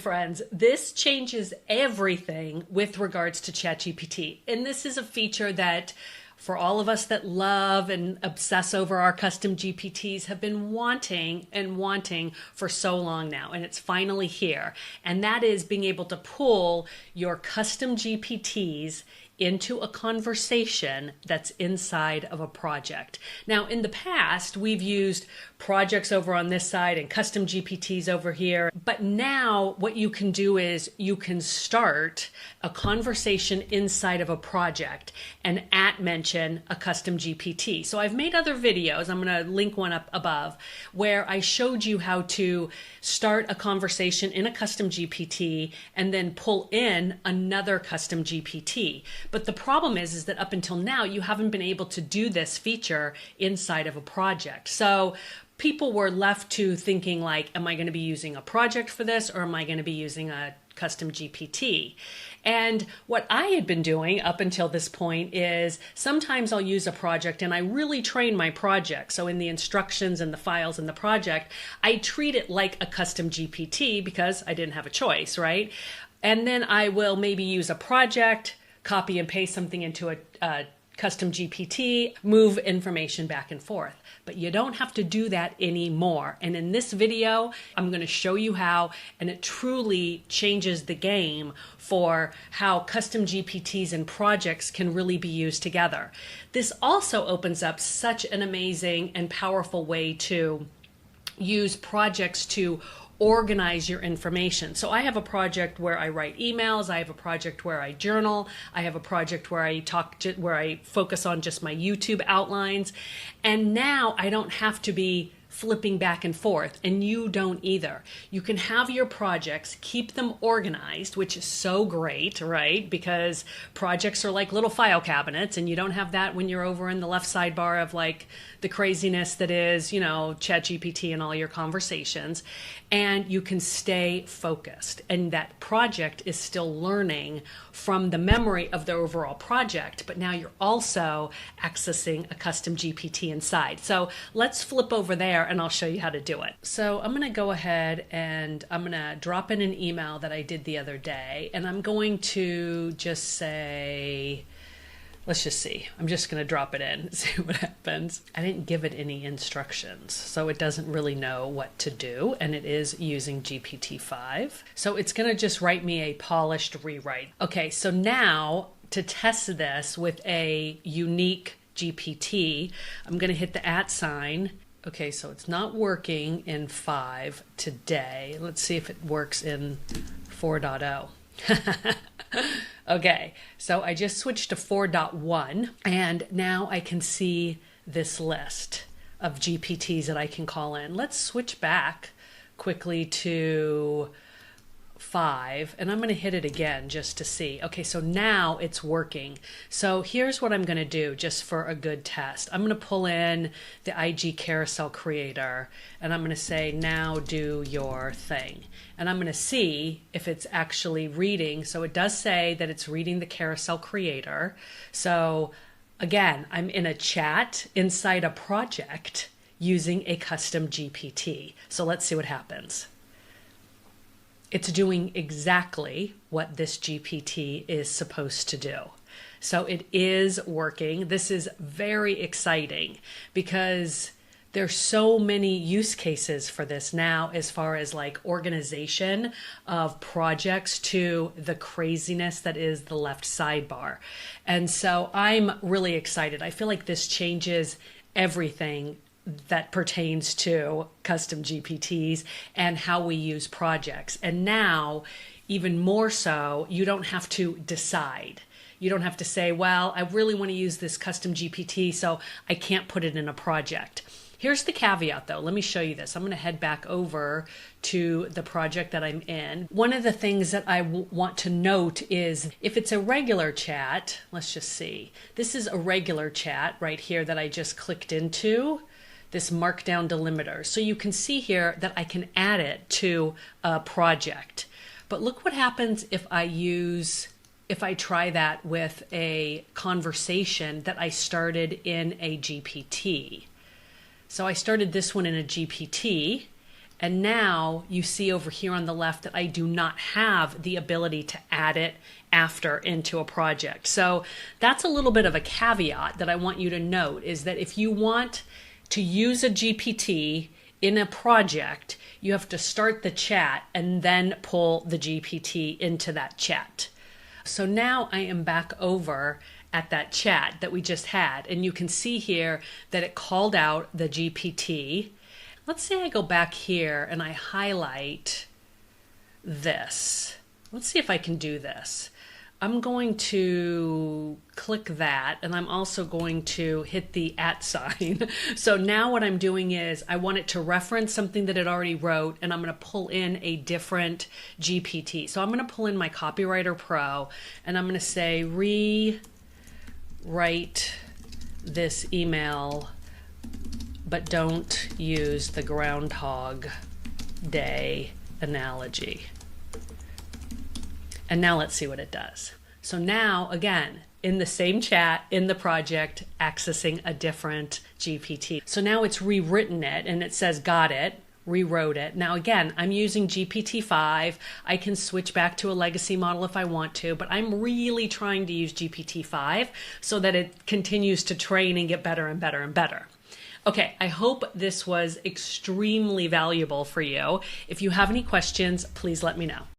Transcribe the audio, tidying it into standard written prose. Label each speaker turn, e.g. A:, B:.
A: Friends, this changes everything with regards to ChatGPT. And this is a feature that for all of us that love and obsess over our custom GPTs have been wanting for so long now. And it's finally here. And that is being able to pull your custom GPTs into a conversation that's inside of a project. Now, in the past, we've used projects over on this side and custom GPTs over here. But now what you can do is you can start a conversation inside of a project and mention a custom GPT. So I've made other videos, I'm gonna link one up above, where I showed you how to start a conversation in a custom GPT and then pull in another custom GPT. But the problem is that up until now, you haven't been able to do this feature inside of a project. So people were left to thinking like, am I going to be using a project for this, or am I going to be using a custom GPT? And what I had been doing up until this point is sometimes I'll use a project and I really train my project. So in the instructions and the files in the project, I treat it like a custom GPT because I didn't have a choice, right? And then I will maybe use a project, copy and paste something into a custom GPT, move information back and forth. But you don't have to do that anymore. And in this video, I'm going to show you how, and it truly changes the game for how custom GPTs and projects can really be used together. This also opens up such an amazing and powerful way to use projects to organize your information. So I have a project where I write emails, I have a project where I journal, I have a project where I focus on just my YouTube outlines, and now I don't have to be flipping back and forth, and you don't either. You can have your projects, keep them organized, which is so great, right? Because projects are like little file cabinets, and you don't have that when you're over in the left sidebar of like the craziness that is, you know, ChatGPT and all your conversations. And you can stay focused, and that project is still learning from the memory of the overall project, but now you're also accessing a custom GPT inside. So let's flip over there and I'll show you how to do it. So I'm going to go ahead and I'm going to drop in an email that I did the other day, and I'm going to just say, let's just see. I'm just going to drop it in and see what happens. I didn't give it any instructions, so it doesn't really know what to do, and it is using GPT-5. So it's going to just write me a polished rewrite. Okay, so now to test this with a unique GPT, I'm going to hit the @ Okay, so it's not working in 5 today. Let's see if it works in 4.0. Okay, so I just switched to 4.1, and now I can see this list of GPTs that I can call in. Let's switch back quickly to 5, and I'm going to hit it again just to see. Okay, so now it's working. So here's what I'm going to do just for a good test. I'm going to pull in the IG carousel creator, and I'm going to say, now do your thing. And I'm going to see if it's actually reading. So it does say that it's reading the carousel creator. So again, I'm in a chat inside a project using a custom GPT. So let's see what happens. It's doing exactly what this GPT is supposed to do. So it is working. This is very exciting because there's so many use cases for this now, as far as like organization of projects to the craziness that is the left sidebar. And so I'm really excited. I feel like this changes everything that pertains to custom GPTs and how we use projects. And now, even more so, you don't have to decide. You don't have to say, well, I really want to use this custom GPT, so I can't put it in a project. Here's the caveat though. Let me show you this. I'm going to head back over to the project that I'm in. One of the things that I want to note is if it's a regular chat, let's just see. This is a regular chat right here that I just clicked into, this markdown delimiter. So you can see here that I can add it to a project. But look what happens if I try that with a conversation that I started in a GPT. So I started this one in a GPT, And now you see over here on the left that I do not have the ability to add it after into a project. So that's a little bit of a caveat that I want you to note, is that if you want to use a GPT in a project, you have to start the chat and then pull the GPT into that chat. So now I am back over at that chat that we just had, and you can see here that it called out the GPT. Let's say I go back here and I highlight this. Let's see if I can do this. I'm going to click that, and I'm also going to hit the @ sign. So now what I'm doing is I want it to reference something that it already wrote, and I'm going to pull in a different GPT. So I'm going to pull in my Copywriter Pro, and I'm going to say rewrite this email, but don't use the Groundhog Day analogy. And now let's see what it does. So now, again, in the same chat, in the project, accessing a different GPT. So now it's rewritten it, and it says, got it, rewrote it. Now again, I'm using GPT-5. I can switch back to a legacy model if I want to, but I'm really trying to use GPT-5 so that it continues to train and get better and better and better. Okay, I hope this was extremely valuable for you. If you have any questions, please let me know.